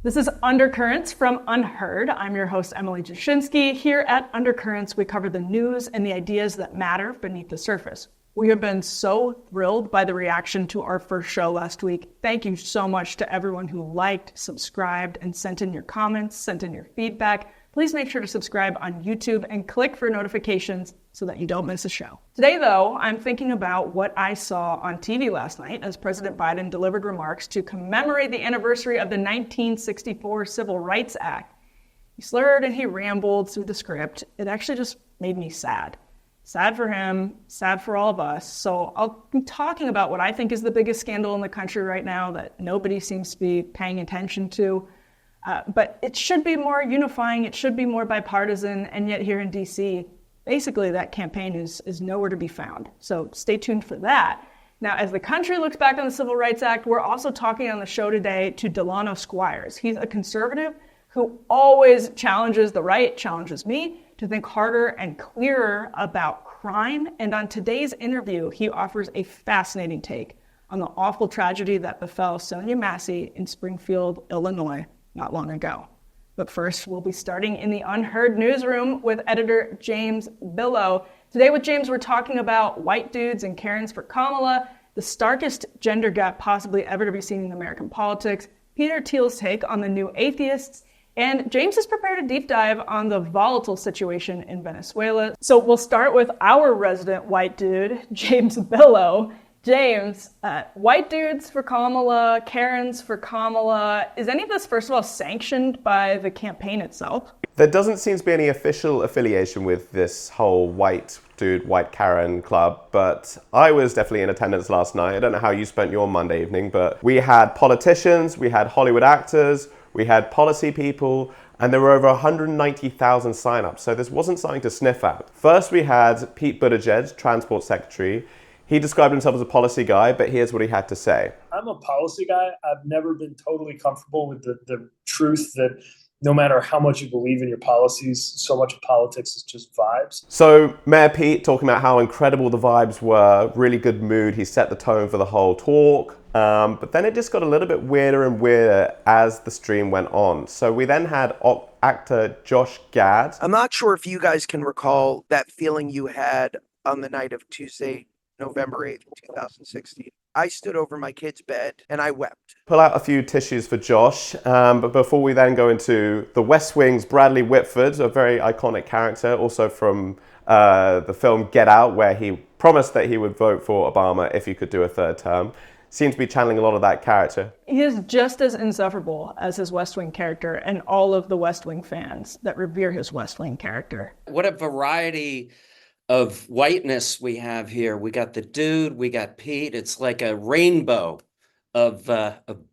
This is Undercurrents from UnHerd. I'm your host, Emily Jashinsky. Here at Undercurrents, we cover the news and the ideas that matter beneath the surface. We have been so thrilled by the reaction to our first show last week. Thank you so much to everyone who liked, subscribed, and sent in your comments, sent in your feedback. Please make sure to subscribe on YouTube and click for notifications so that you don't miss a show. Today, though, I'm thinking about what I saw on TV last night as President Biden delivered remarks to commemorate the anniversary of the 1964 Civil Rights Act. He slurred and he rambled through the script. It actually just made me sad. Sad for him, sad for all of us. So I'll be talking about what I think is the biggest scandal in the country right now that nobody seems to be paying attention to. But it should be more unifying, it should be more bipartisan, and yet here in DC, basically that campaign is nowhere to be found. So stay tuned for that. Now, as the country looks back on the Civil Rights Act, we're also talking on the show today to Delano Squires. He's a conservative who always challenges the right, challenges me to think harder and clearer about crime. And on today's interview, he offers a fascinating take on the awful tragedy that befell Sonya Massey in Springfield, Illinois, not long ago. But first, we'll be starting in the UnHerd newsroom with editor James Billot. Today with James, we're talking about white dudes and Karens for Kamala, the starkest gender gap possibly ever to be seen in American politics, Peter Thiel's take on the new atheists, and James is prepared to deep dive on the volatile situation in Venezuela. So we'll start with our resident white dude, James Billot. James, white dudes for Kamala, Karens for Kamala. Is any of this, first of all, sanctioned by the campaign itself? There doesn't seem to be any official affiliation with this whole white dude, white Karen club, but I was definitely in attendance last night. I don't know how you spent your Monday evening, but we had politicians, we had Hollywood actors, we had policy people, and there were over 190,000 signups, so this wasn't something to sniff at. First, we had Pete Buttigieg, Transport Secretary. He described himself as a policy guy, but here's what he had to say. I'm a policy guy. I've never been totally comfortable with the truth that no matter how much you believe in your policies, so much of politics is just vibes. So Mayor Pete talking about how incredible the vibes were, really good mood. He set the tone for the whole talk. But then it just got a little bit weirder and weirder as the stream went on. So we then had actor Josh Gad. I'm not sure if you guys can recall that feeling you had on the night of Tuesday, November 8th, 2016. I stood over my kid's bed and I wept. Pull out a few tissues for Josh, but before we then go into The West Wing's Bradley Whitford, a very iconic character, also from the film Get Out, where he promised that he would vote for Obama if he could do a third term. Seems to be channeling a lot of that character. He is just as insufferable as his West Wing character and all of the West Wing fans that revere his West Wing character. What a variety of whiteness we have here. We got the dude, we got Pete. It's like a rainbow of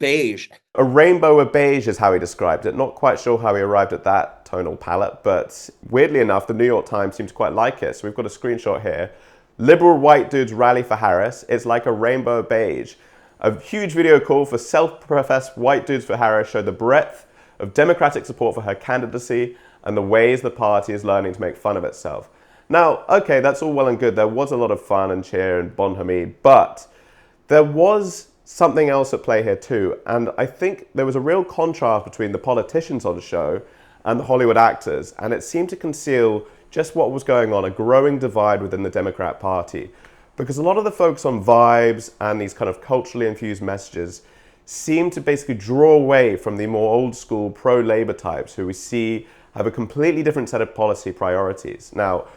beige. A rainbow of beige is how he described it. Not quite sure how he arrived at that tonal palette, but weirdly enough, the New York Times seems to quite like it. So we've got a screenshot here. Liberal white dudes rally for Harris. It's like a rainbow of beige. A huge video call for self-professed white dudes for Harris showed the breadth of Democratic support for her candidacy and the ways the party is learning to make fun of itself. Now, okay, that's all well and good. There was a lot of fun and cheer and bon homie, but there was something else at play here too. And I think there was a real contrast between the politicians on the show and the Hollywood actors, and it seemed to conceal just what was going on, a growing divide within the Democrat Party. Because a lot of the folks on vibes and these kind of culturally infused messages seem to basically draw away from the more old school pro-labor types who we see have a completely different set of policy priorities. Now,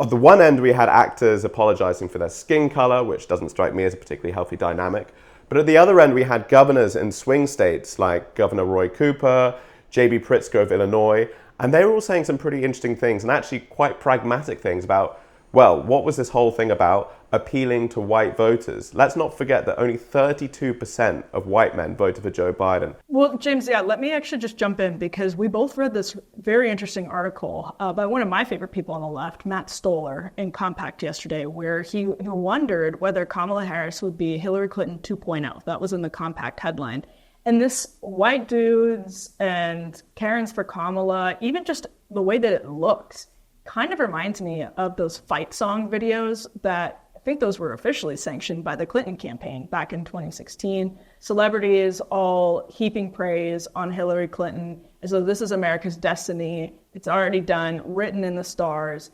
on the one end, we had actors apologizing for their skin color, which doesn't strike me as a particularly healthy dynamic. But at the other end, we had governors in swing states like Governor Roy Cooper, J.B. Pritzker of Illinois, and they were all saying some pretty interesting things and actually quite pragmatic things about, well, what was this whole thing about? Appealing to white voters. Let's not forget that only 32% of white men voted for Joe Biden. Well, James, let me actually just jump in because we both read this very interesting article by one of my favorite people on the left, Matt Stoller, in Compact yesterday, where he wondered whether Kamala Harris would be Hillary Clinton 2.0. That was in the Compact headline. And this white dudes and Karens for Kamala, even just the way that it looks, kind of reminds me of those fight song videos that think those were officially sanctioned by the Clinton campaign back in 2016. Celebrities all heaping praise on Hillary Clinton as though this is America's destiny. It's already done, written in the stars.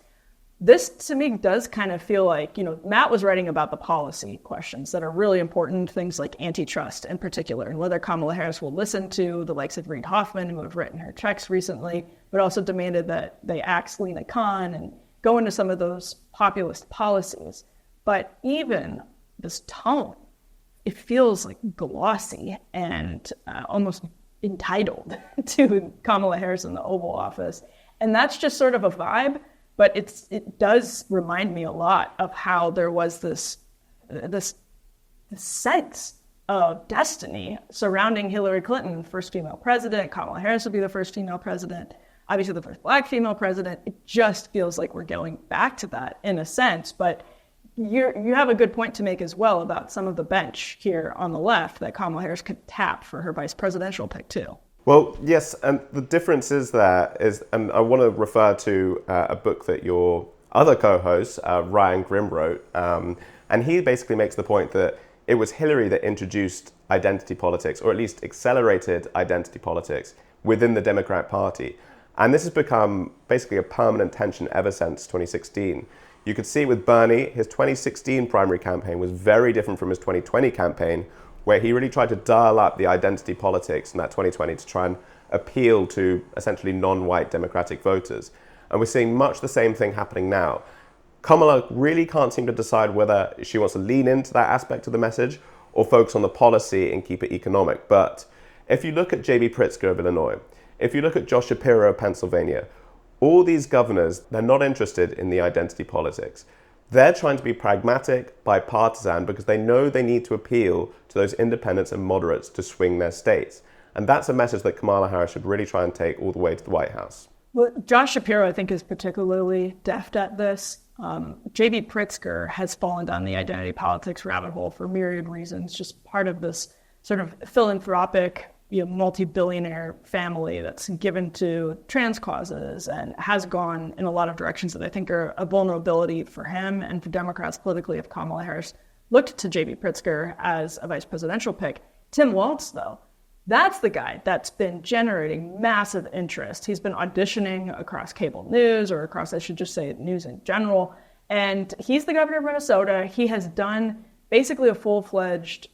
This, to me, does kind of feel like, Matt was writing about the policy questions that are really important, things like antitrust in particular, and whether Kamala Harris will listen to the likes of Reid Hoffman, who have written her checks recently, but also demanded that they axe Lena Khan and go into some of those populist policies. But even this tone, it feels like glossy and almost entitled to Kamala Harris in the Oval Office. And that's just sort of a vibe, but it does remind me a lot of how there was this sense of destiny surrounding Hillary Clinton, first female president. Kamala Harris will be the first female president, obviously the first Black female president. It just feels like we're going back to that in a sense. But you have a good point to make as well about some of the bench here on the left that Kamala Harris could tap for her vice presidential pick too. Well, yes, and the difference is and I want to refer to a book that your other co-host, Ryan Grimm, wrote, and he basically makes the point that it was Hillary that introduced identity politics, or at least accelerated identity politics within the Democratic Party. And this has become basically a permanent tension ever since 2016. You could see with Bernie, his 2016 primary campaign was very different from his 2020 campaign, where he really tried to dial up the identity politics in that 2020 to try and appeal to essentially non-white Democratic voters. And we're seeing much the same thing happening now. Kamala really can't seem to decide whether she wants to lean into that aspect of the message or focus on the policy and keep it economic. But if you look at J.B. Pritzker of Illinois, if you look at Josh Shapiro of Pennsylvania, all these governors, they're not interested in the identity politics. They're trying to be pragmatic, bipartisan, because they know they need to appeal to those independents and moderates to swing their states. And that's a message that Kamala Harris should really try and take all the way to the White House. Well, Josh Shapiro, I think, is particularly deft at this. J.B. Pritzker has fallen down the identity politics rabbit hole for myriad reasons, just part of this sort of philanthropic, multi-billionaire family that's given to trans causes and has gone in a lot of directions that I think are a vulnerability for him and for Democrats politically if Kamala Harris looked to J.B. Pritzker as a vice presidential pick. Tim Walz, though, that's the guy that's been generating massive interest. He's been auditioning across cable news, or across, I should just say, news in general. And he's the governor of Minnesota. He has done basically a full-fledged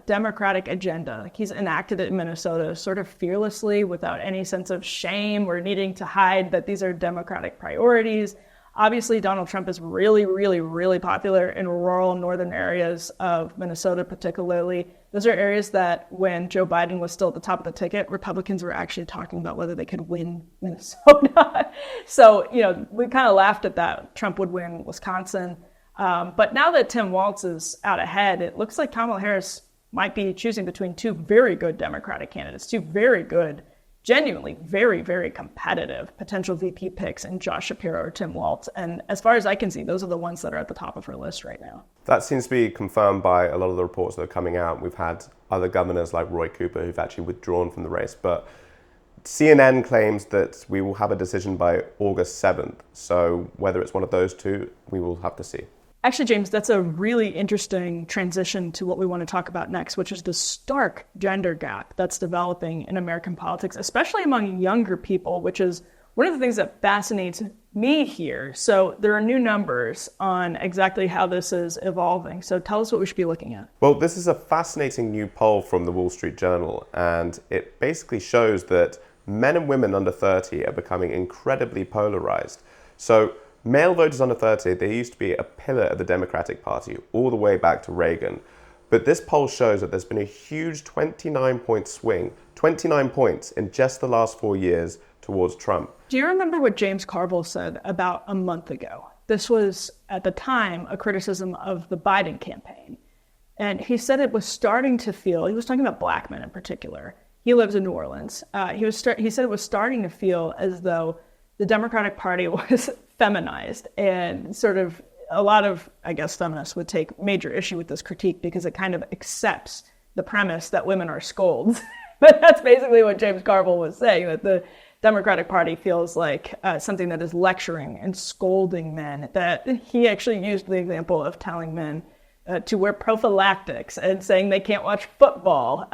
Democratic agenda. He's enacted it in Minnesota sort of fearlessly without any sense of shame or needing to hide that these are Democratic priorities. Obviously, Donald Trump is really, really, really popular in rural northern areas of Minnesota, particularly. Those are areas that when Joe Biden was still at the top of the ticket, Republicans were actually talking about whether they could win Minnesota. So, we kind of laughed at that. Trump would win Wisconsin. But now that Tim Walz is out ahead, it looks like Kamala Harris might be choosing between two very good Democratic candidates, two very good, genuinely very, very competitive potential VP picks in Josh Shapiro or Tim Walz. And as far as I can see, those are the ones that are at the top of her list right now. That seems to be confirmed by a lot of the reports that are coming out. We've had other governors like Roy Cooper who've actually withdrawn from the race. But CNN claims that we will have a decision by August 7th. So whether it's one of those two, we will have to see. Actually, James, that's a really interesting transition to what we want to talk about next, which is the stark gender gap that's developing in American politics, especially among younger people, which is one of the things that fascinates me here. So there are new numbers on exactly how this is evolving. So tell us what we should be looking at. Well, this is a fascinating new poll from the Wall Street Journal, and it basically shows that men and women under 30 are becoming incredibly polarized. So male voters under 30, they used to be a pillar of the Democratic Party all the way back to Reagan. But this poll shows that there's been a huge 29-point swing, 29 points in just the last 4 years towards Trump. Do you remember what James Carville said about a month ago? This was, at the time, a criticism of the Biden campaign. And he said it was starting to feel, he was talking about black men in particular. He lives in New Orleans. He said it was starting to feel as though the Democratic Party was feminized, and sort of a lot of, I guess, feminists would take major issue with this critique because it kind of accepts the premise that women are scolds. But that's basically what James Carville was saying, that the Democratic Party feels like something that is lecturing and scolding men, that he actually used the example of telling men to wear prophylactics and saying they can't watch football.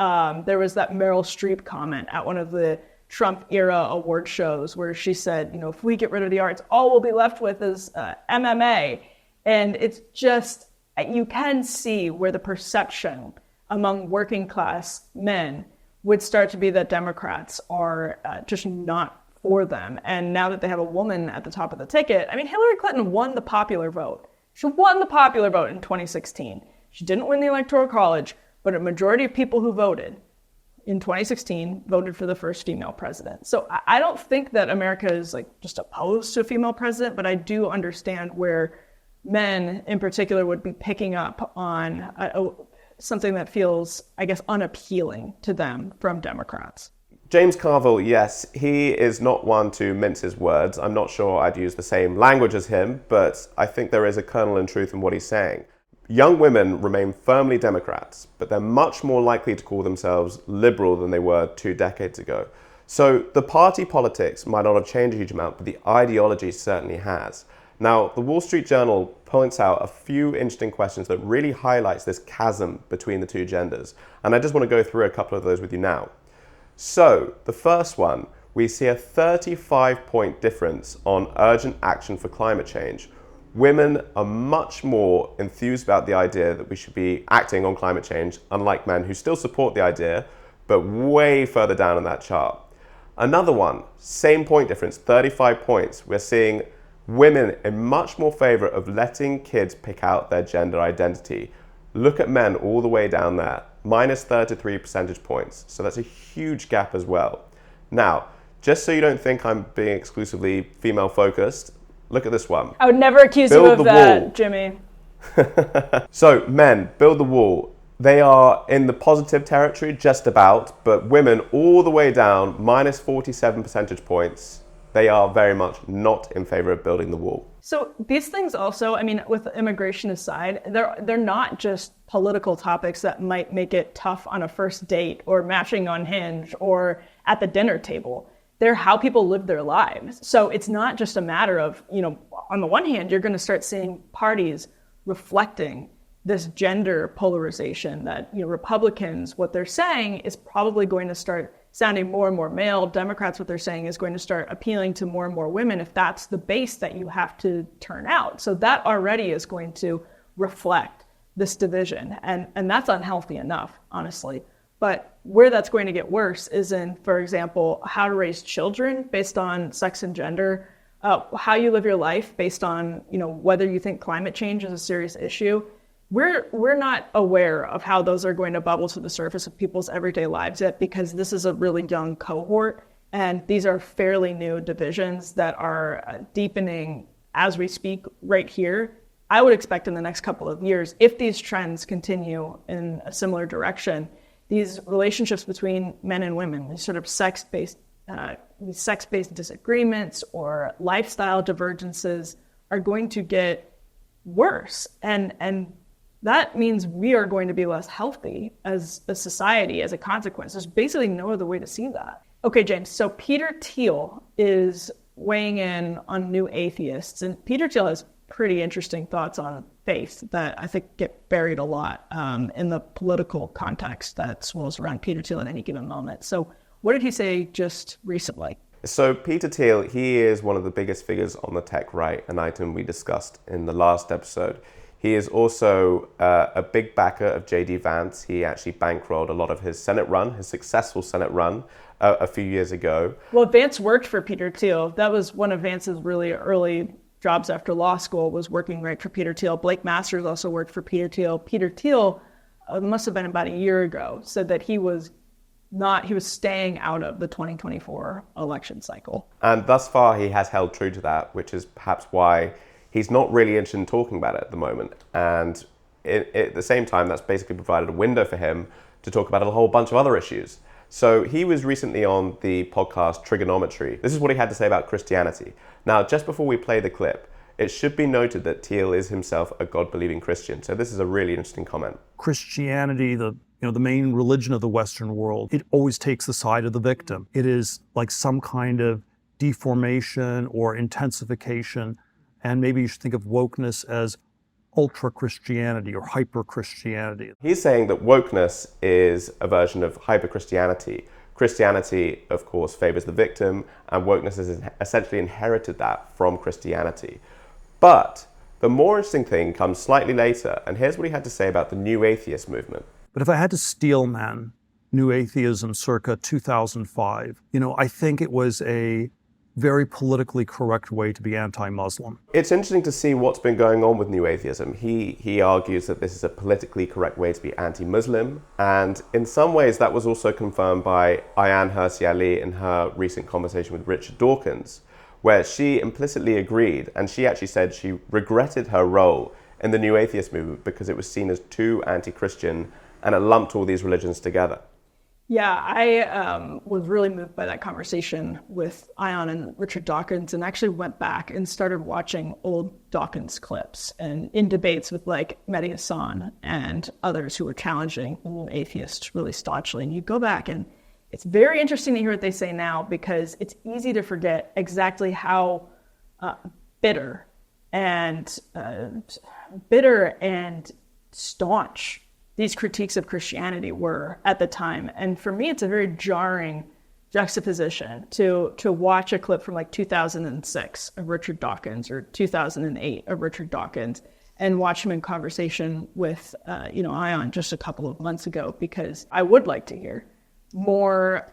There was that Meryl Streep comment at one of the Trump era award shows where she said, if we get rid of the arts, all we'll be left with is MMA. And it's just, you can see where the perception among working class men would start to be that Democrats are just not for them. And now that they have a woman at the top of the ticket, Hillary Clinton won the popular vote. She won the popular vote in 2016. She didn't win the Electoral College, but a majority of people who voted in 2016 voted for the first female president. So I don't think that America is just opposed to a female president, but I do understand where men in particular would be picking up on something that feels, I guess, unappealing to them from Democrats. James Carville, yes, he is not one to mince his words. I'm not sure I'd use the same language as him, but I think there is a kernel in truth in what he's saying. Young women remain firmly Democrats, but they're much more likely to call themselves liberal than they were 2 decades ago. So the party politics might not have changed a huge amount, but the ideology certainly has. Now, the Wall Street Journal points out a few interesting questions that really highlights this chasm between the two genders. And I just want to go through a couple of those with you now. So the first one, we see a 35-point difference on urgent action for climate change. Women are much more enthused about the idea that we should be acting on climate change, unlike men who still support the idea, but way further down on that chart. Another one, same point difference, 35 points. We're seeing women in much more favor of letting kids pick out their gender identity. Look at men all the way down there, minus 33 percentage points. So that's a huge gap as well. Now, just so you don't think I'm being exclusively female focused, look at this one. I would never accuse you of that, Jimmy. So men, build the wall. They are in the positive territory, just about, but women all the way down, minus 47 percentage points. They are very much not in favor of building the wall. So these things also, with immigration aside, they're not just political topics that might make it tough on a first date or matching on Hinge or at the dinner table. They're how people live their lives. So it's not just a matter of, on the one hand, you're going to start seeing parties reflecting this gender polarization that, Republicans, what they're saying is probably going to start sounding more and more male. Democrats, what they're saying is going to start appealing to more and more women if that's the base that you have to turn out. So that already is going to reflect this division. And that's unhealthy enough, honestly. But where that's going to get worse is in, for example, how to raise children based on sex and gender, how you live your life based on, whether you think climate change is a serious issue. We're not aware of how those are going to bubble to the surface of people's everyday lives yet, because this is a really young cohort, and these are fairly new divisions that are deepening as we speak right here. I would expect in the next couple of years, if these trends continue in a similar direction, these relationships between men and women, these sort of sex-based disagreements or lifestyle divergences are going to get worse. And that means we are going to be less healthy as a society as a consequence. There's basically no other way to see that. Okay, James, so Peter Thiel is weighing in on New Atheists, and Peter Thiel has pretty interesting thoughts on faith that I think get buried a lot in the political context that swirls around Peter Thiel at any given moment. So what did he say just recently? So Peter Thiel, he is one of the biggest figures on the tech right, an item we discussed in the last episode. He is also a big backer of J.D. Vance. He actually bankrolled a lot of his Senate run, his successful Senate run a few years ago. Well, Vance worked for Peter Thiel. That was one of Vance's really early jobs after law school, was working right for Peter Thiel. Blake Masters also worked for Peter Thiel. Peter Thiel, must have been about a year ago, said that he was staying out of the 2024 election cycle. And thus far, he has held true to that, which is perhaps why he's not really interested in talking about it at the moment. And at the same time, that's basically provided a window for him to talk about a whole bunch of other issues. So he was recently on the podcast Trigonometry. This is what he had to say about Christianity. Now, just before we play the clip, it should be noted that Thiel is himself a God-believing Christian. So this is a really interesting comment. Christianity, the the main religion of the Western world, it always takes the side of the victim. It is like some kind of deformation or intensification. And maybe you should think of wokeness as ultra-Christianity or hyper-Christianity. He's saying that wokeness is a version of hyper-Christianity. Christianity, of course, favors the victim, and wokeness has essentially inherited that from Christianity. But the more interesting thing comes slightly later, and here's what he had to say about the New Atheist movement. But if I had to steelman New Atheism circa 2005, I think it was a very politically correct way to be anti-Muslim. It's interesting to see what's been going on with New Atheism. He argues that this is a politically correct way to be anti-Muslim, and in some ways that was also confirmed by Ayaan Hirsi Ali in her recent conversation with Richard Dawkins, where she implicitly agreed, and she actually said she regretted her role in the New Atheist movement because it was seen as too anti-Christian and it lumped all these religions together. Yeah, I was really moved by that conversation with Ayaan and Richard Dawkins, and actually went back and started watching old Dawkins clips and in debates with like Mehdi Hassan and others who were challenging atheists really staunchly. And you go back and it's very interesting to hear what they say now, because it's easy to forget exactly how bitter and staunch these critiques of Christianity were at the time. And for me, it's a very jarring juxtaposition to watch a clip from like 2006 of Richard Dawkins or 2008 of Richard Dawkins and watch him in conversation with, Ayaan just a couple of months ago, because I would like to hear more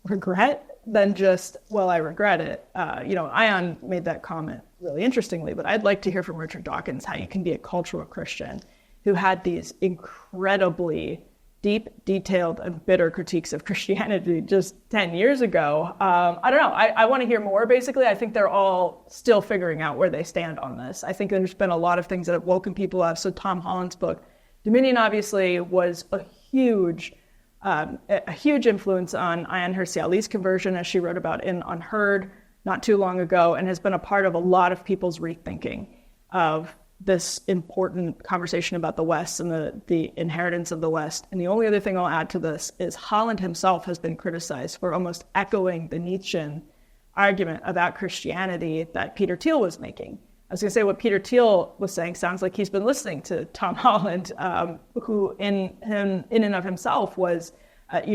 regret than just, well, I regret it. Ayaan made that comment really interestingly, but I'd like to hear from Richard Dawkins how you can be a cultural Christian who had these incredibly deep, detailed, and bitter critiques of Christianity just 10 years ago. I don't know. I want to hear more, basically. I think they're all still figuring out where they stand on this. I think there's been a lot of things that have woken people up. So Tom Holland's book, Dominion, obviously, was a huge influence on Ayaan Hirsi Ali's conversion, as she wrote about in UnHerd not too long ago, and has been a part of a lot of people's rethinking of this important conversation about the West and the inheritance of the West. And the only other thing I'll add to this is Holland himself has been criticized for almost echoing the Nietzschean argument about Christianity that Peter Thiel was making. I was going to say what Peter Thiel was saying sounds like he's been listening to Tom Holland, who in and of himself was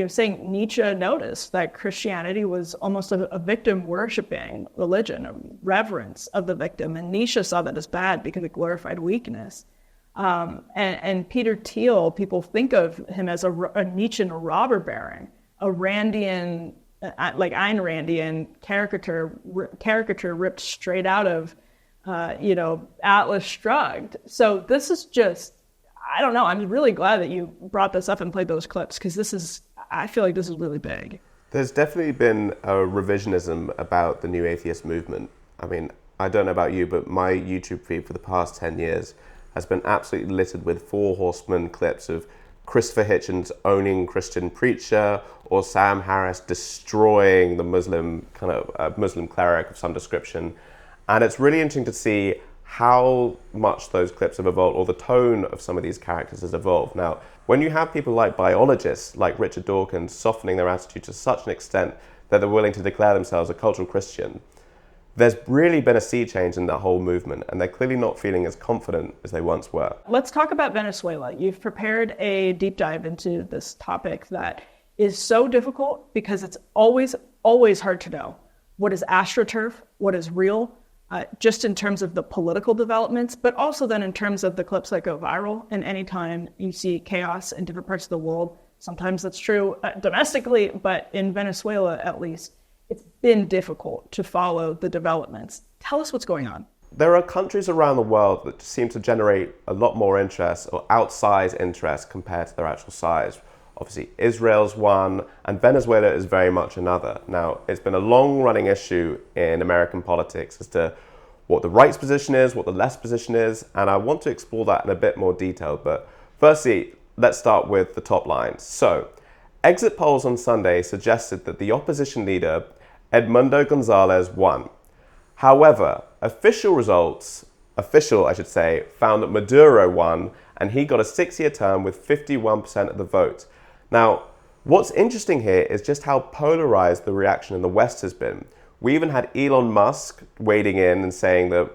saying Nietzsche noticed that Christianity was almost a victim-worshipping religion, a reverence of the victim, and Nietzsche saw that as bad because it glorified weakness. And Peter Thiel, people think of him as a Nietzschean robber baron, a Randian, like Ayn Randian caricature ripped straight out of, Atlas Shrugged. So this is just, I don't know. I'm really glad that you brought this up and played those clips, because I feel like this is really big. There's definitely been a revisionism about the New Atheist movement. I mean, I don't know about you, but my YouTube feed for the past 10 years has been absolutely littered with Four Horsemen clips of Christopher Hitchens owning Christian preacher, or Sam Harris destroying the Muslim Muslim cleric of some description. And it's really interesting to see how much those clips have evolved, or the tone of some of these characters has evolved. Now, when you have people like biologists, like Richard Dawkins, softening their attitude to such an extent that they're willing to declare themselves a cultural Christian, there's really been a sea change in that whole movement, and they're clearly not feeling as confident as they once were. Let's talk about Venezuela. You've prepared a deep dive into this topic that is so difficult because it's always hard to know what is astroturf, what is real, just in terms of the political developments, but also then in terms of the clips that go viral. And anytime you see chaos in different parts of the world, sometimes that's true domestically, but in Venezuela at least, it's been difficult to follow the developments. Tell us what's going on. There are countries around the world that seem to generate a lot more interest, or outsized interest, compared to their actual size. Obviously, Israel's one, and Venezuela is very much another. Now, it's been a long-running issue in American politics as to what the right's position is, what the left's position is, and I want to explore that in a bit more detail. But firstly, let's start with the top lines. So, exit polls on Sunday suggested that the opposition leader, Edmundo Gonzalez, won. However, official, found that Maduro won, and he got a 6-year term with 51% of the vote. Now, what's interesting here is just how polarized the reaction in the West has been. We even had Elon Musk wading in and saying that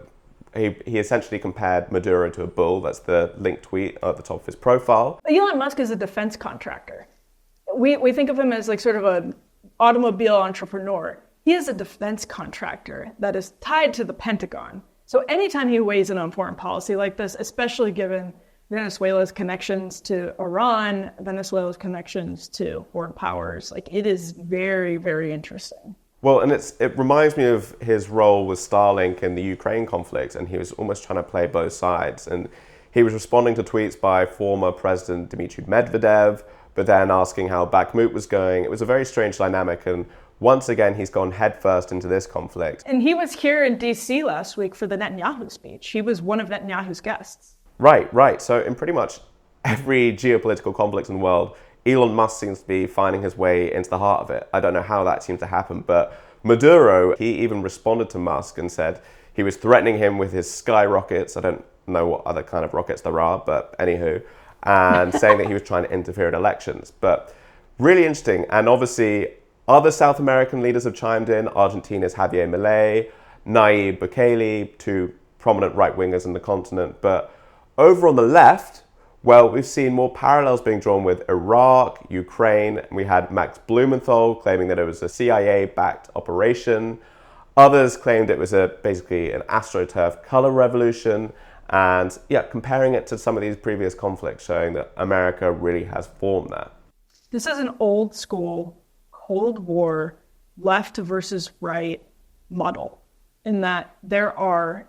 he essentially compared Maduro to a bull. That's the linked tweet at the top of his profile. Elon Musk is a defense contractor. We think of him as like sort of an automobile entrepreneur. He is a defense contractor that is tied to the Pentagon. So anytime he weighs in on foreign policy like this, especially given Venezuela's connections to Iran, Venezuela's connections to foreign powers, like it is very, very interesting. Well, and it reminds me of his role with Starlink in the Ukraine conflict, and he was almost trying to play both sides. And he was responding to tweets by former President Dmitry Medvedev, but then asking how Bakhmut was going. It was a very strange dynamic, and once again, he's gone headfirst into this conflict. And he was here in DC last week for the Netanyahu speech. He was one of Netanyahu's guests. Right. So in pretty much every geopolitical conflict in the world, Elon Musk seems to be finding his way into the heart of it. I don't know how that seemed to happen, but Maduro, he even responded to Musk and said he was threatening him with his sky rockets. I don't know what other kind of rockets there are, but anywho, and saying that he was trying to interfere in elections. But really interesting. And obviously, other South American leaders have chimed in. Argentina's Javier Milei, Nayib Bukele, two prominent right-wingers in the continent. But over on the left, well, we've seen more parallels being drawn with Iraq, Ukraine. We had Max Blumenthal claiming that it was a CIA-backed operation. Others claimed it was basically an AstroTurf color revolution. And yeah, comparing it to some of these previous conflicts, showing that America really has formed that. This is an old school Cold War left versus right model, in that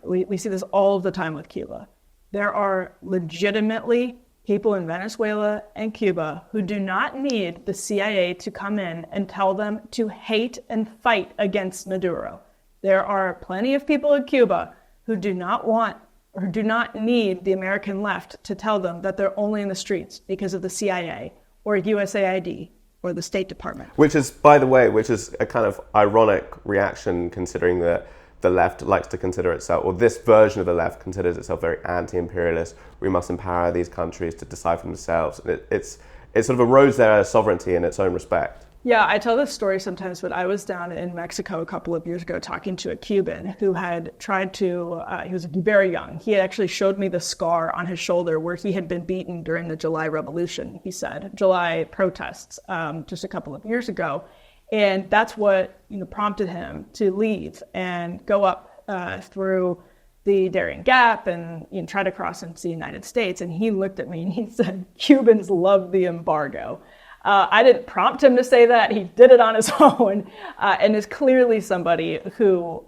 we see this all of the time with Cuba. There are legitimately people in Venezuela and Cuba who do not need the CIA to come in and tell them to hate and fight against Maduro. There are plenty of people in Cuba who do not want or do not need the American left to tell them that they're only in the streets because of the CIA or USAID or the State Department. Which is, by the way, a kind of ironic reaction, considering that the left likes to consider itself, or this version of the left considers itself very anti-imperialist. We must empower these countries to decide for themselves. It sort of erodes their sovereignty in its own respect. Yeah, I tell this story sometimes, but I was down in Mexico a couple of years ago talking to a Cuban who had tried to, he was very young. He had actually showed me the scar on his shoulder where he had been beaten during the July Revolution, he said, July protests just a couple of years ago. And that's what prompted him to leave and go up through the Darien Gap and try to cross into the United States. And he looked at me and he said, "Cubans love the embargo." I didn't prompt him to say that. He did it on his own, and is clearly somebody who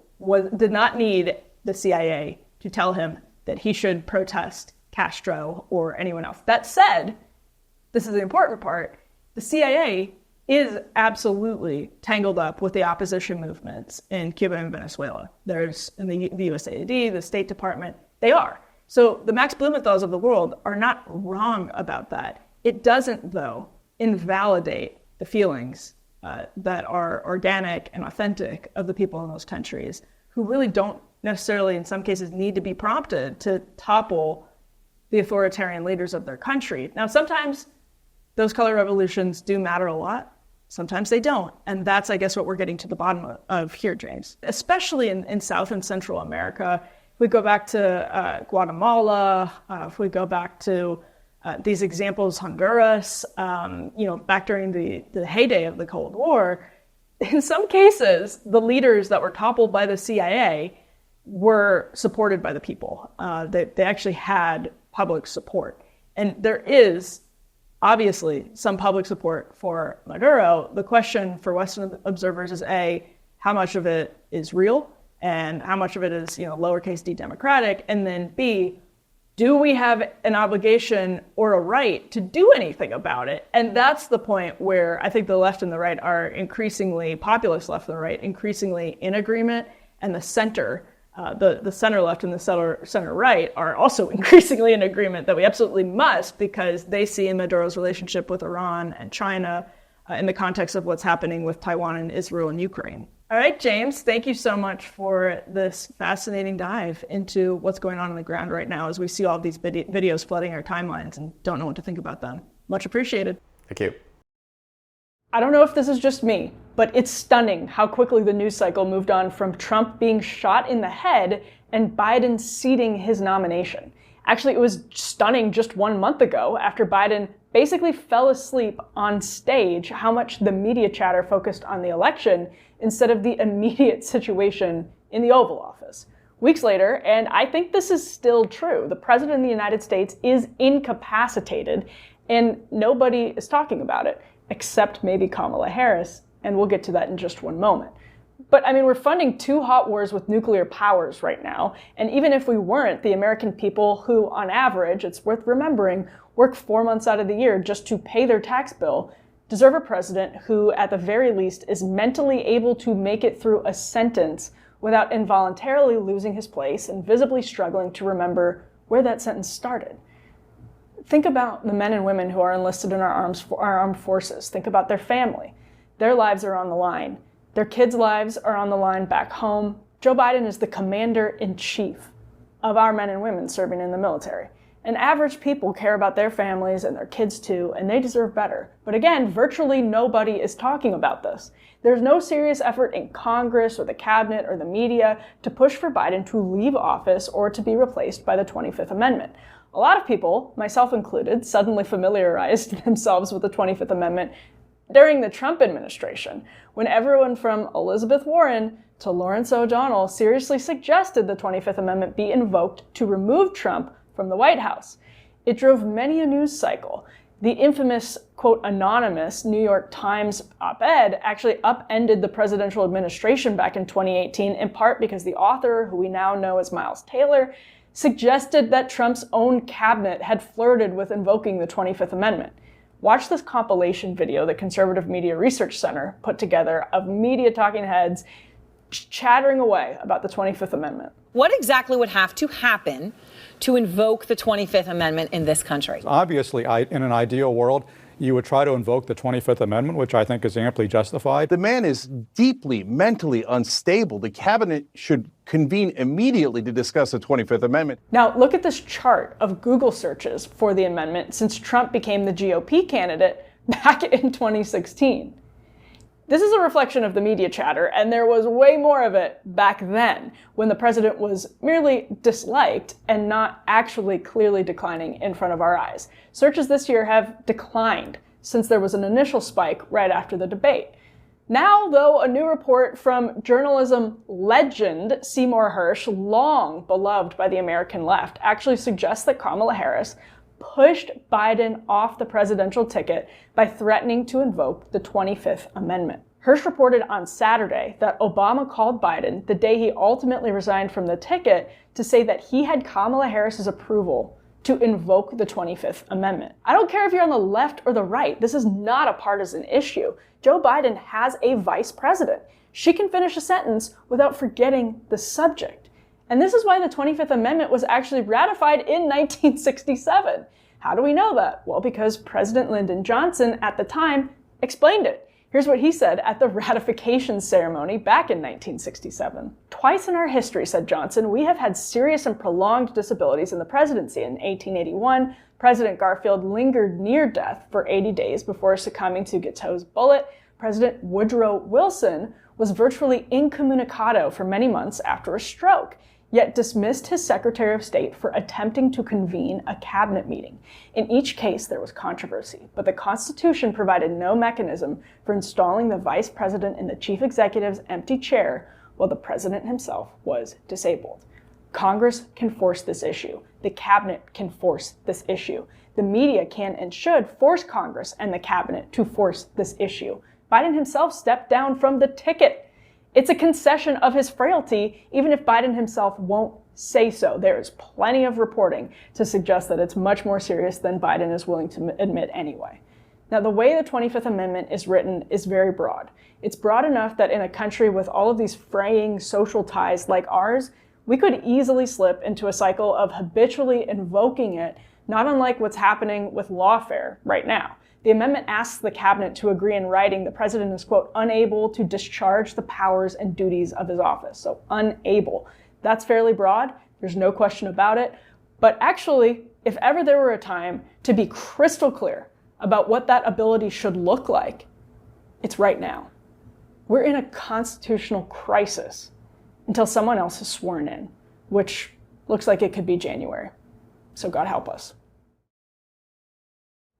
did not need the CIA to tell him that he should protest Castro or anyone else. That said, this is the important part, the CIA is absolutely tangled up with the opposition movements in Cuba and Venezuela. There's in the USAID, the State Department, they are. So the Max Blumenthals of the world are not wrong about that. It doesn't, though, invalidate the feelings that are organic and authentic of the people in those countries who really don't necessarily, in some cases, need to be prompted to topple the authoritarian leaders of their country. Now, sometimes those color revolutions do matter a lot. Sometimes they don't. And that's, I guess, what we're getting to the bottom of here, James. Especially in South and Central America. If we go back to Guatemala, if we go back to these examples, Honduras, back during the heyday of the Cold War, in some cases, the leaders that were toppled by the CIA were supported by the people. They actually had public support. And there is obviously some public support for Maduro. The question for Western observers is A, how much of it is real and how much of it is, lowercase d democratic? And then B, do we have an obligation or a right to do anything about it? And that's the point where I think the left and the right are increasingly, populist left and the right, increasingly in agreement, and the center, the center left and the center right are also increasingly in agreement that we absolutely must, because they see in Maduro's relationship with Iran and China in the context of what's happening with Taiwan and Israel and Ukraine. All right, James, thank you so much for this fascinating dive into what's going on the ground right now as we see all of these videos flooding our timelines and don't know what to think about them. Much appreciated. Thank you. I don't know if this is just me, but it's stunning how quickly the news cycle moved on from Trump being shot in the head and Biden ceding his nomination. Actually, it was stunning just 1 month ago after Biden basically fell asleep on stage how much the media chatter focused on the election instead of the immediate situation in the Oval Office. Weeks later, and I think this is still true, the President of the United States is incapacitated and nobody is talking about it, except maybe Kamala Harris, and we'll get to that in just one moment. But I mean, we're funding 2 hot wars with nuclear powers right now, and even if we weren't, the American people who, on average, it's worth remembering, work 4 months out of the year just to pay their tax bill, deserve a president who, at the very least, is mentally able to make it through a sentence without involuntarily losing his place and visibly struggling to remember where that sentence started. Think about the men and women who are enlisted in our armed forces. Think about their family. Their lives are on the line. Their kids' lives are on the line back home. Joe Biden is the commander-in-chief of our men and women serving in the military. And average people care about their families and their kids too, and they deserve better. But again, virtually nobody is talking about this. There's no serious effort in Congress or the cabinet or the media to push for Biden to leave office or to be replaced by the 25th Amendment. A lot of people, myself included, suddenly familiarized themselves with the 25th Amendment during the Trump administration, when everyone from Elizabeth Warren to Lawrence O'Donnell seriously suggested the 25th Amendment be invoked to remove Trump from the White House. It drove many a news cycle. The infamous, quote, anonymous New York Times op-ed actually upended the presidential administration back in 2018, in part because the author, who we now know as Miles Taylor, suggested that Trump's own cabinet had flirted with invoking the 25th Amendment. Watch this compilation video the Conservative Media Research Center put together of media talking heads chattering away about the 25th Amendment. What exactly would have to happen to invoke the 25th Amendment in this country? Obviously, in an ideal world, you would try to invoke the 25th Amendment, which I think is amply justified. The man is deeply mentally unstable. The cabinet should convene immediately to discuss the 25th Amendment. Now, look at this chart of Google searches for the amendment since Trump became the GOP candidate back in 2016. This is a reflection of the media chatter, and there was way more of it back then, when the president was merely disliked and not actually clearly declining in front of our eyes. Searches this year have declined since there was an initial spike right after the debate. Now, though, a new report from journalism legend Seymour Hersh, long beloved by the American left, actually suggests that Kamala Harris pushed Biden off the presidential ticket by threatening to invoke the 25th Amendment. Hersh reported on Saturday that Obama called Biden the day he ultimately resigned from the ticket to say that he had Kamala Harris's approval to invoke the 25th Amendment. I don't care if you're on the left or the right. This is not a partisan issue. Joe Biden has a vice president. She can finish a sentence without forgetting the subject. And this is why the 25th Amendment was actually ratified in 1967. How do we know that? Well, because President Lyndon Johnson at the time explained it. Here's what he said at the ratification ceremony back in 1967. "Twice in our history," said Johnson, "we have had serious and prolonged disabilities in the presidency. In 1881, President Garfield lingered near death for 80 days before succumbing to Guiteau's bullet. President Woodrow Wilson was virtually incommunicado for many months after a stroke, yet dismissed his Secretary of State for attempting to convene a cabinet meeting. In each case, there was controversy, but the Constitution provided no mechanism for installing the vice president in the chief executive's empty chair while the president himself was disabled. Congress can force this issue. The cabinet can force this issue. The media can and should force Congress and the cabinet to force this issue. Biden himself stepped down from the ticket. It's a concession of his frailty, even if Biden himself won't say so. There is plenty of reporting to suggest that it's much more serious than Biden is willing to admit anyway. Now, the way the 25th Amendment is written is very broad. It's broad enough that in a country with all of these fraying social ties like ours, we could easily slip into a cycle of habitually invoking it not unlike what's happening with lawfare right now. The amendment asks the cabinet to agree in writing the president is, quote, unable to discharge the powers and duties of his office. So unable. That's fairly broad. There's no question about it. But actually, if ever there were a time to be crystal clear about what that ability should look like, it's right now. We're in a constitutional crisis until someone else is sworn in, which looks like it could be January. So God help us.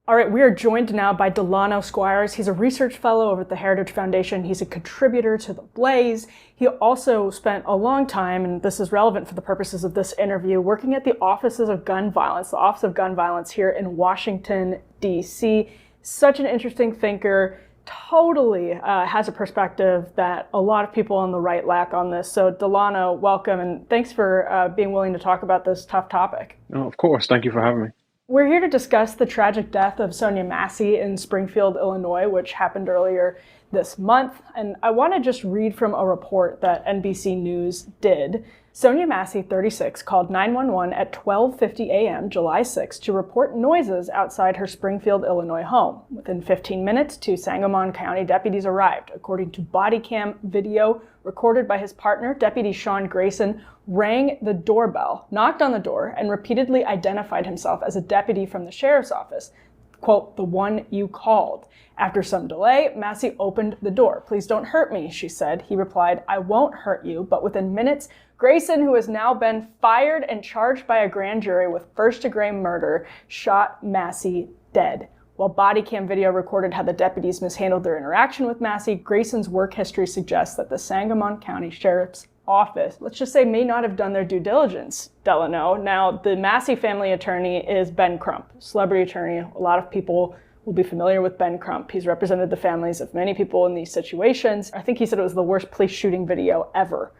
All right, we are joined now by Delano Squires. He's a research fellow over at the Heritage Foundation. He's a contributor to The Blaze. He also spent a long time, and this is relevant for the purposes of this interview, working at the Offices of Gun Violence, the Office of Gun Violence here in Washington, D.C. Such an interesting thinker, totally has a perspective that a lot of people on the right lack on this. So Delano, welcome, and thanks for being willing to talk about this tough topic. Oh, of course. Thank you for having me. We're here to discuss the tragic death of Sonya Massey in Springfield, Illinois, which happened earlier this month. And I want to just read from a report that NBC News did. Sonya Massey, 36, called 911 at 12:50 a.m. July 6 to report noises outside her Springfield, Illinois home. Within 15 minutes, 2 Sangamon County deputies arrived. According to body cam video recorded by his partner, Deputy Sean Grayson rang the doorbell, knocked on the door, and repeatedly identified himself as a deputy from the sheriff's office. Quote, the one you called. After some delay, Massey opened the door. Please don't hurt me, she said. He replied, I won't hurt you. But within minutes, Grayson, who has now been fired and charged by a grand jury with first-degree murder, shot Massey dead. While body cam video recorded how the deputies mishandled their interaction with Massey, Grayson's work history suggests that the Sangamon County Sheriff's Office, let's just say, may not have done their due diligence, Delano. Now, the Massey family attorney is Ben Crump, celebrity attorney. A lot of people will be familiar with Ben Crump. He's represented the families of many people in these situations. I think he said it was the worst police shooting video ever.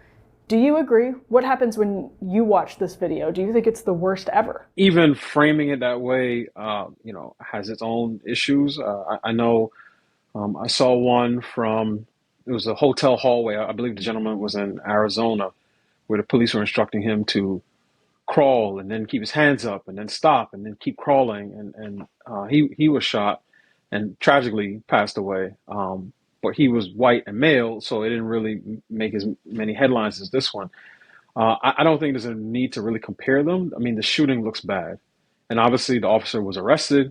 Do you agree? What happens when you watch this video? Do you think it's the worst ever? Even framing it that way, has its own issues. I know I saw one from, it was a hotel hallway. I believe the gentleman was in Arizona, where the police were instructing him to crawl and then keep his hands up and then stop and then keep crawling. And he was shot and tragically passed away. But he was white and male, so it didn't really make as many headlines as this one. I don't think there's a need to really compare them. I mean, the shooting looks bad. And obviously the officer was arrested.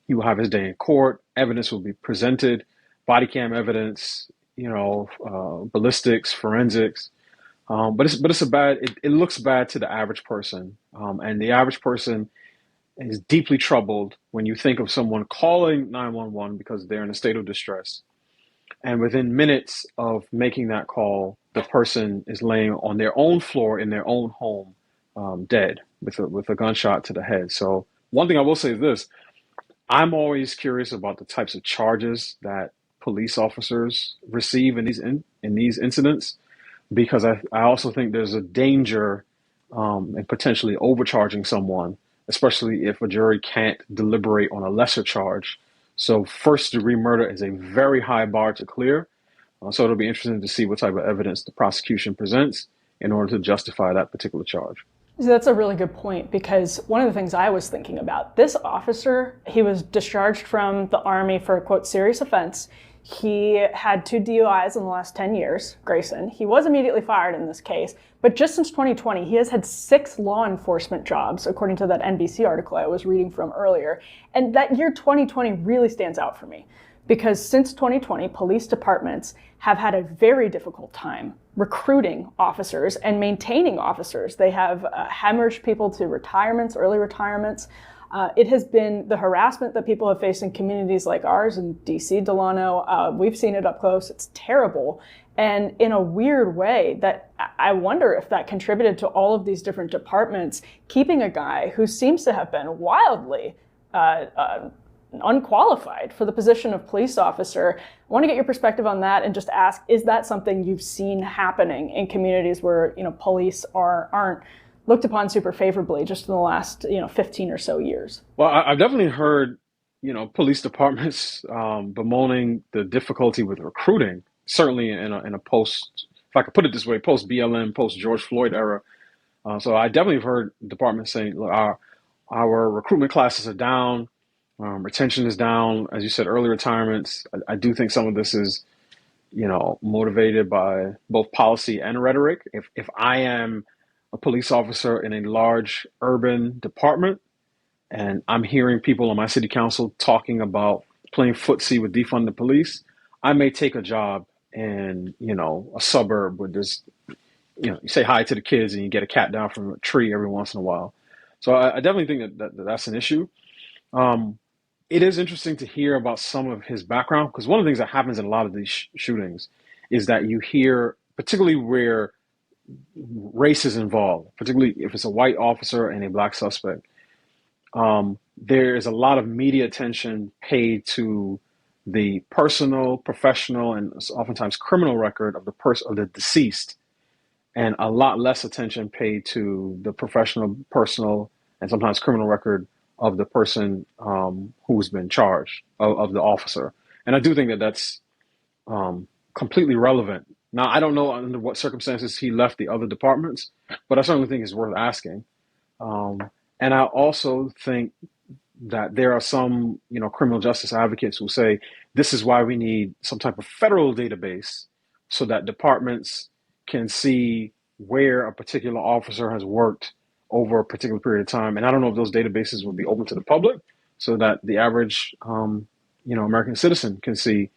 He will have his day in court. Evidence will be presented, body cam evidence, ballistics, forensics. But it's a bad, it looks bad to the average person. And the average person is deeply troubled when you think of someone calling 911 because they're in a state of distress. And within minutes of making that call, the person is laying on their own floor in their own home, dead with a gunshot to the head. So one thing I will say is this: I'm always curious about the types of charges that police officers receive in these incidents, because I also think there's a danger in potentially overcharging someone, especially if a jury can't deliberate on a lesser charge. So first-degree murder is a very high bar to clear. So it'll be interesting to see what type of evidence the prosecution presents in order to justify that particular charge. So that's a really good point, because one of the things I was thinking about, this officer, he was discharged from the Army for a, quote, serious offense. He had 2 DUIs in the last 10 years, Grayson. He was immediately fired in this case, but just since 2020, he has had 6 law enforcement jobs, according to that NBC article I was reading from earlier. And that year 2020 really stands out for me, because since 2020, police departments have had a very difficult time recruiting officers and maintaining officers. They have hemorrhaged people to retirements, early retirements. It has been the harassment that people have faced in communities like ours in DC, Delano. We've seen it up close. It's terrible. And in a weird way, that I wonder if that contributed to all of these different departments keeping a guy who seems to have been wildly unqualified for the position of police officer. I want to get your perspective on that and just ask, is that something you've seen happening in communities where, police aren't looked upon super favorably just in the last, 15 or so years? Well, I've definitely heard, police departments bemoaning the difficulty with recruiting, certainly in a post, if I could put it this way, post BLM, post George Floyd era. So I definitely have heard departments saying, look, our recruitment classes are down, retention is down. As you said, early retirements. I do think some of this is, motivated by both policy and rhetoric. If I am a police officer in a large urban department and I'm hearing people on my city council talking about playing footsie with defund the police, I may take a job in, a suburb where there's, you say hi to the kids and you get a cat down from a tree every once in a while. So I definitely think that's an issue. It is interesting to hear about some of his background, because one of the things that happens in a lot of these shootings is that you hear, particularly where race is involved, particularly if it's a white officer and a black suspect, there is a lot of media attention paid to the personal, professional, and oftentimes criminal record of the deceased, and a lot less attention paid to the professional, personal, and sometimes criminal record of the person who's been charged, of the officer. And I do think that that's completely relevant. Now, I don't know under what circumstances he left the other departments, but I certainly think it's worth asking. And I also think that there are some, criminal justice advocates who say this is why we need some type of federal database so that departments can see where a particular officer has worked over a particular period of time. And I don't know if those databases will be open to the public so that the average, American citizen can see,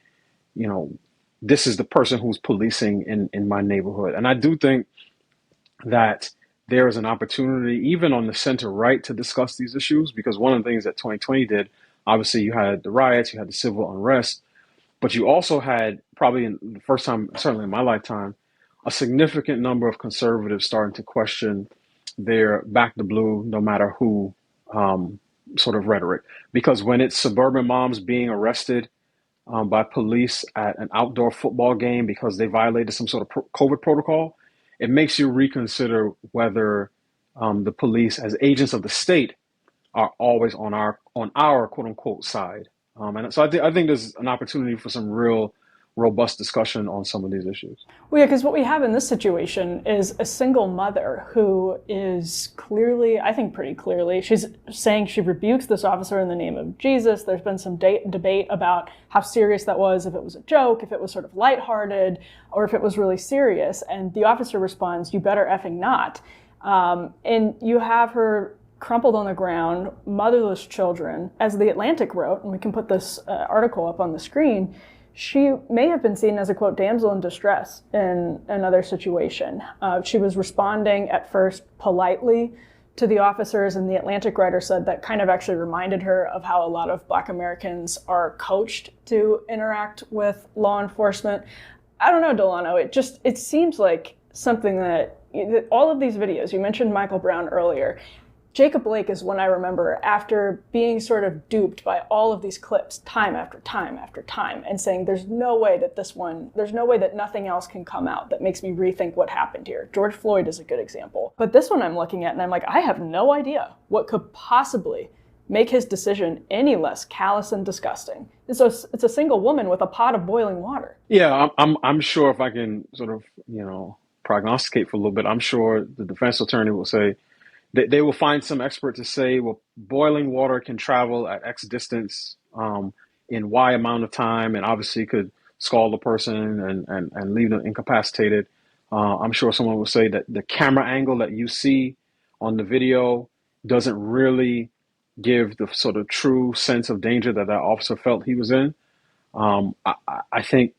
this is the person who's policing in my neighborhood. And I do think that there is an opportunity, even on the center right, to discuss these issues, because one of the things that 2020 did, obviously you had the riots, you had the civil unrest, but you also had, probably in the first time, certainly in my lifetime, a significant number of conservatives starting to question their back the blue, no matter who sort of rhetoric. Because when it's suburban moms being arrested by police at an outdoor football game because they violated some sort of COVID protocol, it makes you reconsider whether the police, as agents of the state, are always on our quote unquote side. And so I think there's an opportunity for some real robust discussion on some of these issues. Well, yeah, because what we have in this situation is a single mother who is clearly, I think pretty clearly, she's saying she rebukes this officer in the name of Jesus. There's been some debate about how serious that was, if it was a joke, if it was sort of lighthearted, or if it was really serious. And the officer responds, "You better effing not." And you have her crumpled on the ground, motherless children. As The Atlantic wrote, and we can put this article up on the screen, she may have been seen as a, quote, damsel in distress in another situation. She was responding at first politely to the officers, and The Atlantic writer said that kind of actually reminded her of how a lot of Black Americans are coached to interact with law enforcement. I don't know, Delano, it seems like something that all of these videos, you mentioned Michael Brown earlier, Jacob Blake is one I remember after being sort of duped by all of these clips time after time after time and saying there's no way that nothing else can come out that makes me rethink what happened here. George Floyd is a good example. But this one I'm looking at and I'm like, I have no idea what could possibly make his decision any less callous and disgusting. It's a single woman with a pot of boiling water. Yeah, I'm sure if I can sort of, prognosticate for a little bit, I'm sure the defense attorney will say, they will find some expert to say, well, boiling water can travel at X distance in Y amount of time, and obviously could scald the person and leave them incapacitated. I'm sure someone will say that the camera angle that you see on the video doesn't really give the sort of true sense of danger that officer felt he was in. I think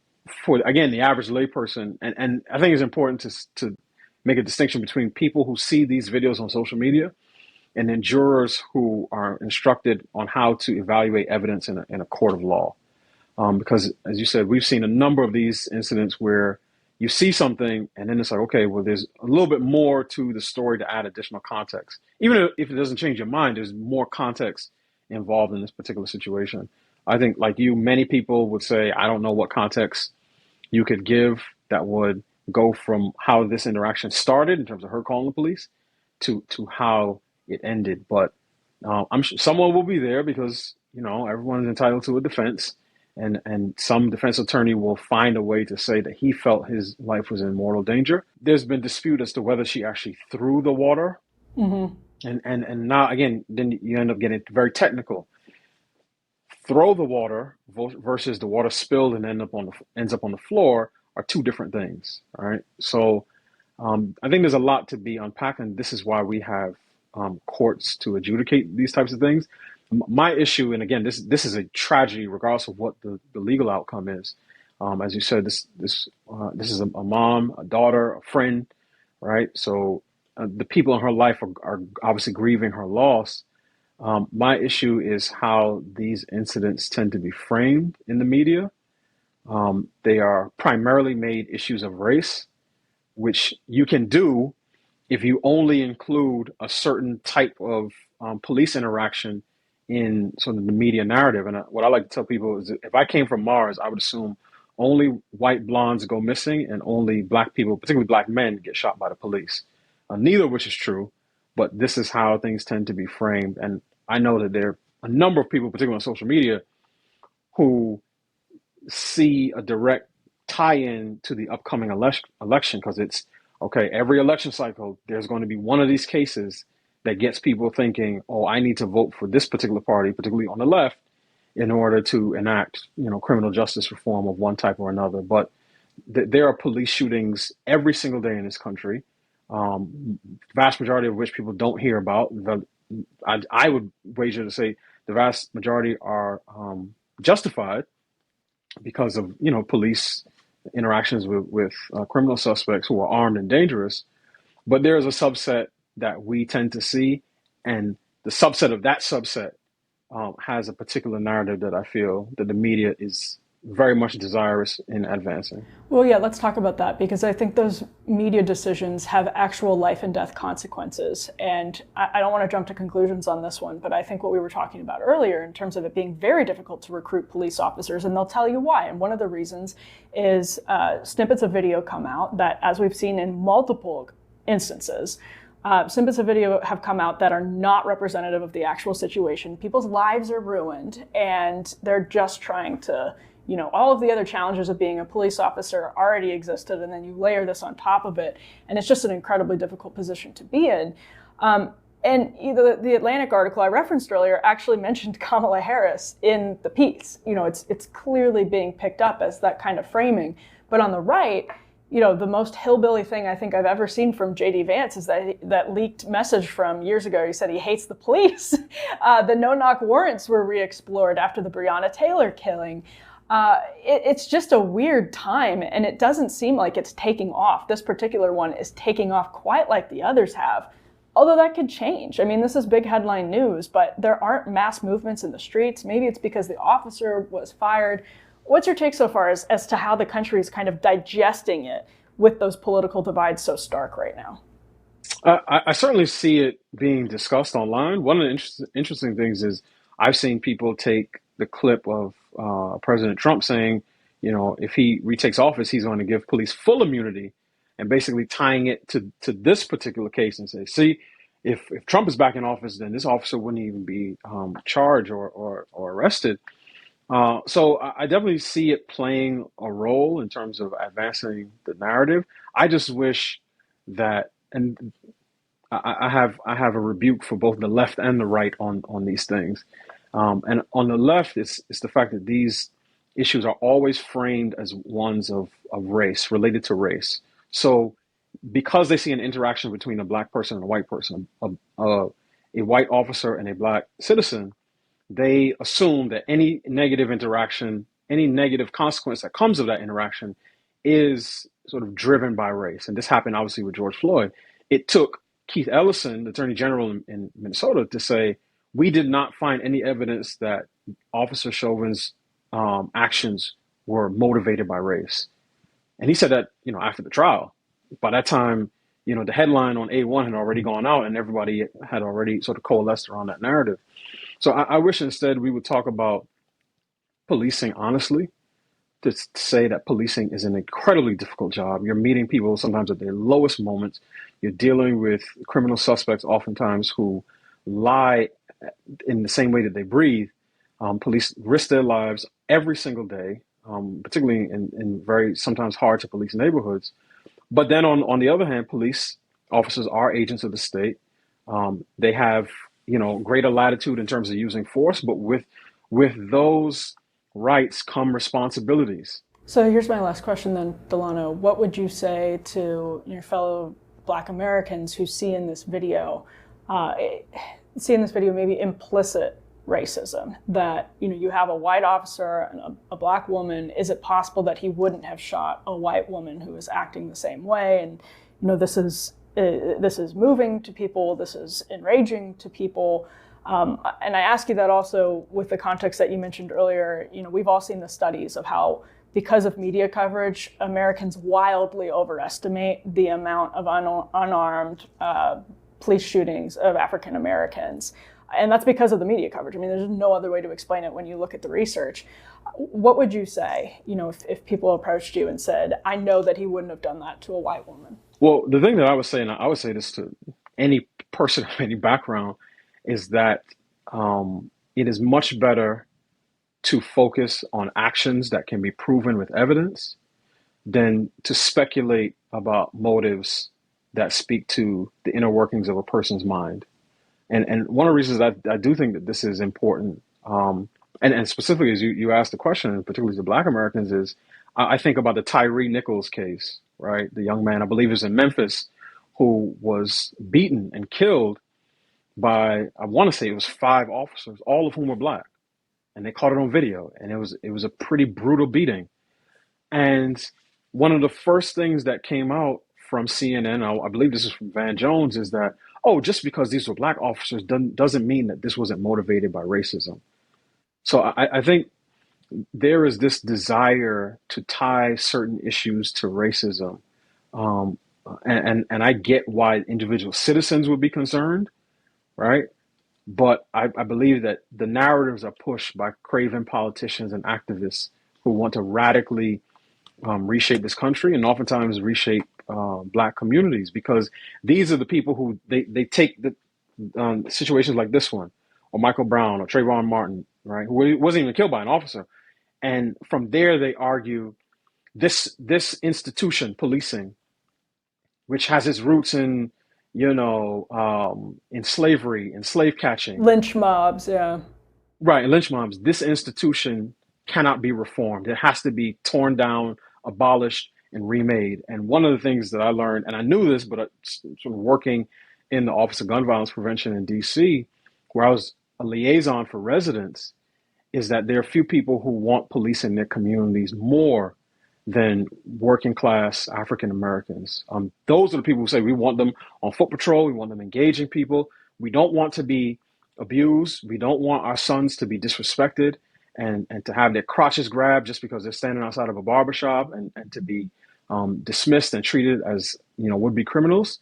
for, again, the average layperson, and I think it's important to make a distinction between people who see these videos on social media and then jurors who are instructed on how to evaluate evidence in a court of law. Because, as you said, we've seen a number of these incidents where you see something and then it's like, okay, well, there's a little bit more to the story to add additional context. Even if it doesn't change your mind, there's more context involved in this particular situation. I think, like you, many people would say, I don't know what context you could give that would go from how this interaction started in terms of her calling the police to how it ended. But I'm sure someone will be there because, everyone's entitled to a defense, and some defense attorney will find a way to say that he felt his life was in mortal danger. There's been dispute as to whether she actually threw the water And now again, then you end up getting very technical. Throw the water versus the water spilled and ends up on the floor are two different things. All right. So I think there's a lot to be unpacked, and this is why we have courts to adjudicate these types of things. My issue, and again, this is a tragedy, regardless of what the legal outcome is. As you said, this is a mom, a daughter, a friend, right? So the people in her life are obviously grieving her loss. My issue is how these incidents tend to be framed in the media. They are primarily made issues of race, which you can do if you only include a certain type of police interaction in sort of the media narrative. And what I like to tell people is that if I came from Mars, I would assume only white blondes go missing and only black people, particularly black men, get shot by the police. Neither of which is true, but this is how things tend to be framed. And I know that there are a number of people, particularly on social media, who see a direct tie-in to the upcoming election because it's, okay, every election cycle, there's going to be one of these cases that gets people thinking, oh, I need to vote for this particular party, particularly on the left, in order to enact, criminal justice reform of one type or another. But there are police shootings every single day in this country, vast majority of which people don't hear about. I would wager to say the vast majority are justified because of, police interactions with criminal suspects who are armed and dangerous. But there is a subset that we tend to see, and the subset of that subset has a particular narrative that I feel that the media is very much desirous in advancing. Well, yeah, let's talk about that, because I think those media decisions have actual life and death consequences. And I don't want to jump to conclusions on this one, but I think what we were talking about earlier in terms of it being very difficult to recruit police officers, and they'll tell you why. And one of the reasons is snippets of video come out that, as we've seen in multiple instances, snippets of video have come out that are not representative of the actual situation. People's lives are ruined, and they're just trying to, all of the other challenges of being a police officer already existed, and then you layer this on top of it, and it's just an incredibly difficult position to be in. And the Atlantic article I referenced earlier actually mentioned Kamala Harris in the piece. It's clearly being picked up as that kind of framing. But on the right, the most hillbilly thing I think I've ever seen from J.D. Vance is that leaked message from years ago. He said he hates the police. The no-knock warrants were re-explored after the Breonna Taylor killing. It's just a weird time, and it doesn't seem like it's taking off. This particular one is taking off quite like the others have, although that could change. I mean, this is big headline news, but there aren't mass movements in the streets. Maybe it's because the officer was fired. What's your take so far as to how the country is kind of digesting it with those political divides so stark right now? I certainly see it being discussed online. One of the interesting things is I've seen people take the clip of President Trump saying, if he retakes office, he's going to give police full immunity, and basically tying it to this particular case and say, see, if Trump is back in office, then this officer wouldn't even be charged or arrested. So I definitely see it playing a role in terms of advancing the narrative. I just wish that, and I have a rebuke for both the left and the right on these things. And on the left, it's the fact that these issues are always framed as ones of race, related to race. So because they see an interaction between a black person and a white person, a white officer and a black citizen, they assume that any negative interaction, any negative consequence that comes of that interaction is sort of driven by race. And this happened obviously with George Floyd. It took Keith Ellison, the Attorney General in Minnesota, to say, we did not find any evidence that Officer Chauvin's actions were motivated by race. And he said that, after the trial. By that time, the headline on A1 had already gone out and everybody had already sort of coalesced around that narrative. So I wish instead we would talk about policing honestly, to say that policing is an incredibly difficult job. You're meeting people sometimes at their lowest moments. You're dealing with criminal suspects oftentimes who lie in the same way that they breathe. Police risk their lives every single day, particularly in very sometimes hard to police neighborhoods. But then on the other hand, police officers are agents of the state. They have, greater latitude in terms of using force, but with those rights come responsibilities. So here's my last question then, Delano. What would you say to your fellow Black Americans who see in this video maybe implicit racism, that you have a white officer and a Black woman? Is it possible that he wouldn't have shot a white woman who is acting the same way? And this is moving to people, this is enraging to people. And I ask you that also with the context that you mentioned earlier. We've all seen the studies of how, because of media coverage, Americans wildly overestimate the amount of unarmed police shootings of African Americans. And that's because of the media coverage. I mean, there's no other way to explain it when you look at the research. What would you say, if people approached you and said, I know that he wouldn't have done that to a white woman? Well, the thing that I would say, and I would say this to any person of any background, is that it is much better to focus on actions that can be proven with evidence than to speculate about motives that speak to the inner workings of a person's mind. And one of the reasons that I do think that this is important, and specifically as you asked the question, and particularly to Black Americans, is I think about the Tyree Nichols case, right? The young man, I believe is in Memphis, who was beaten and killed by, I want to say it was 5 officers, all of whom were Black. And they caught it on video, and it was a pretty brutal beating. And one of the first things that came out from CNN, I believe this is from Van Jones, is that, just because these were Black officers doesn't mean that this wasn't motivated by racism. So I think there is this desire to tie certain issues to racism. And I get why individual citizens would be concerned, right? But I believe that the narratives are pushed by craven politicians and activists who want to radically reshape this country, and oftentimes reshape Black communities, because these are the people who they take the situations like this one, or Michael Brown, or Trayvon Martin, right, who wasn't even killed by an officer. And from there, they argue this institution, policing, which has its roots in, in slavery, in slave catching. Lynch mobs, yeah. Right, lynch mobs. This institution cannot be reformed. It has to be torn down, abolished, and remade. And one of the things that I learned, and I knew this, but I sort of working in the Office of Gun Violence Prevention in DC, where I was a liaison for residents, is that there are few people who want police in their communities more than working class African Americans. Those are the people who say we want them on foot patrol, we want them engaging people. We don't want to be abused. We don't want our sons to be disrespected and to have their crotches grabbed just because they're standing outside of a barbershop, and to be dismissed and treated as would-be criminals.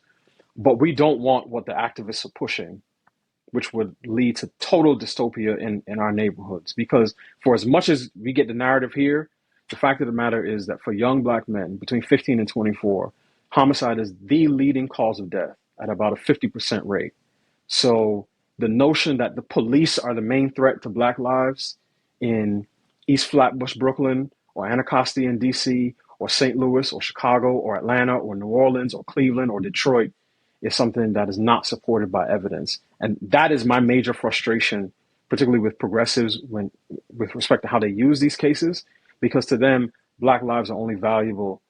But we don't want what the activists are pushing, which would lead to total dystopia in our neighborhoods. Because for as much as we get the narrative here, the fact of the matter is that for young Black men between 15 and 24, homicide is the leading cause of death at about a 50% rate. So the notion that the police are the main threat to Black lives in East Flatbush, Brooklyn, or Anacostia in DC, or St. Louis, or Chicago, or Atlanta, or New Orleans, or Cleveland, or Detroit is something that is not supported by evidence. And that is my major frustration, particularly with progressives with respect to how they use these cases, because to them, Black lives are only valuable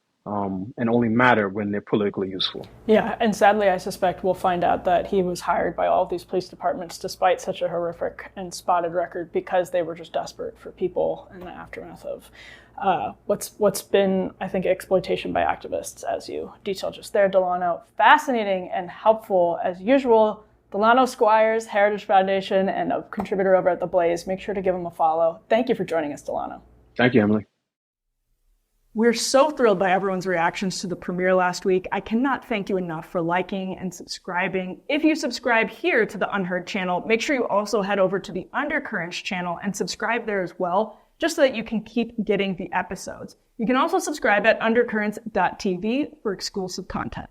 and only matter when they're politically useful. Yeah, and sadly, I suspect we'll find out that he was hired by all of these police departments despite such a horrific and spotted record, because they were just desperate for people in the aftermath of what's been, I think, exploitation by activists, as you detailed just there, Delano. Fascinating and helpful as usual. Delano Squires, Heritage Foundation, and a contributor over at The Blaze. Make sure to give him a follow. Thank you for joining us, Delano. Thank you, Emily. We're so thrilled by everyone's reactions to the premiere last week. I cannot thank you enough for liking and subscribing. If you subscribe here to the UnHerd channel, make sure you also head over to the Undercurrents channel and subscribe there as well, just so that you can keep getting the episodes. You can also subscribe at undercurrents.tv for exclusive content.